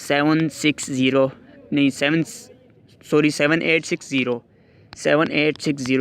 7860